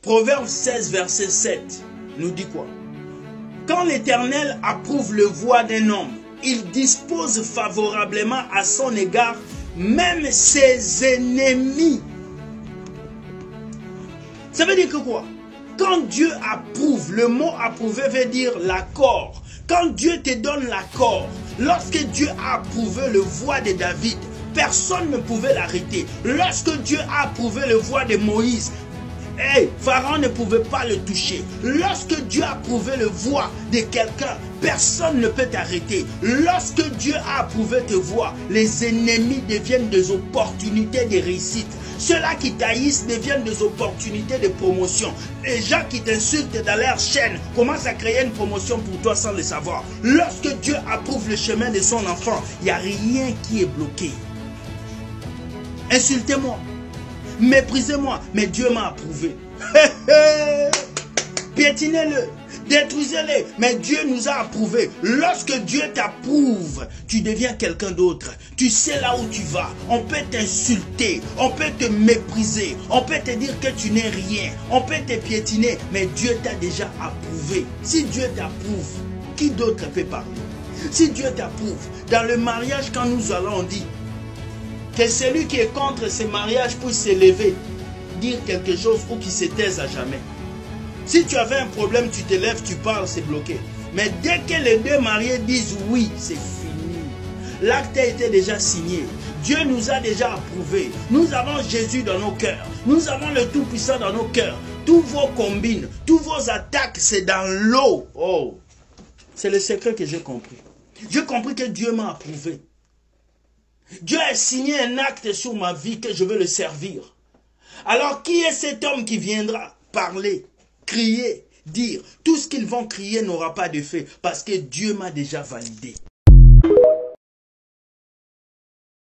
Proverbe 16, verset 7 nous dit quoi? Quand l'Éternel approuve le voie d'un homme, il dispose favorablement à son égard même ses ennemis. Ça veut dire que quoi? Quand Dieu approuve, le mot approuver veut dire l'accord. Quand Dieu te donne l'accord, lorsque Dieu a approuvé le voie de David, personne ne pouvait l'arrêter. Lorsque Dieu a approuvé le voie de Moïse, Pharaon ne pouvait pas le toucher. Lorsque Dieu a approuvé le voie de quelqu'un, personne ne peut t'arrêter. Lorsque Dieu a approuvé tes voies, les ennemis deviennent des opportunités de réussite. Ceux-là qui t'haïssent deviennent des opportunités de promotion. Les gens qui t'insultent dans leur chaîne commencent à créer une promotion pour toi sans le savoir. Lorsque Dieu approuve le chemin de son enfant, il n'y a rien qui est bloqué. Insultez-moi, méprisez-moi, mais Dieu m'a approuvé. Piétinez-le, détruisez-le, mais Dieu nous a approuvés. Lorsque Dieu t'approuve, tu deviens quelqu'un d'autre. Tu sais là où tu vas. On peut t'insulter, on peut te mépriser, on peut te dire que tu n'es rien, on peut te piétiner, mais Dieu t'a déjà approuvé. Si Dieu t'approuve, qui d'autre peut parler? Si Dieu t'approuve, dans le mariage, quand nous allons, on dit que celui qui est contre ce mariage puisse s'élever, dire quelque chose ou qui se taise à jamais. Si tu avais un problème, tu te lèves, tu parles, c'est bloqué. Mais dès que les deux mariés disent oui, c'est fini. L'acte a été déjà signé. Dieu nous a déjà approuvés. Nous avons Jésus dans nos cœurs. Nous avons le Tout-Puissant dans nos cœurs. Tous vos combines, tous vos attaques, c'est dans l'eau. Oh, c'est le secret que j'ai compris. J'ai compris que Dieu m'a approuvé. Dieu a signé un acte sur ma vie que je veux le servir. Alors qui est cet homme qui viendra parler, crier, dire? Tout ce qu'ils vont crier n'aura pas d'effet parce que Dieu m'a déjà validé.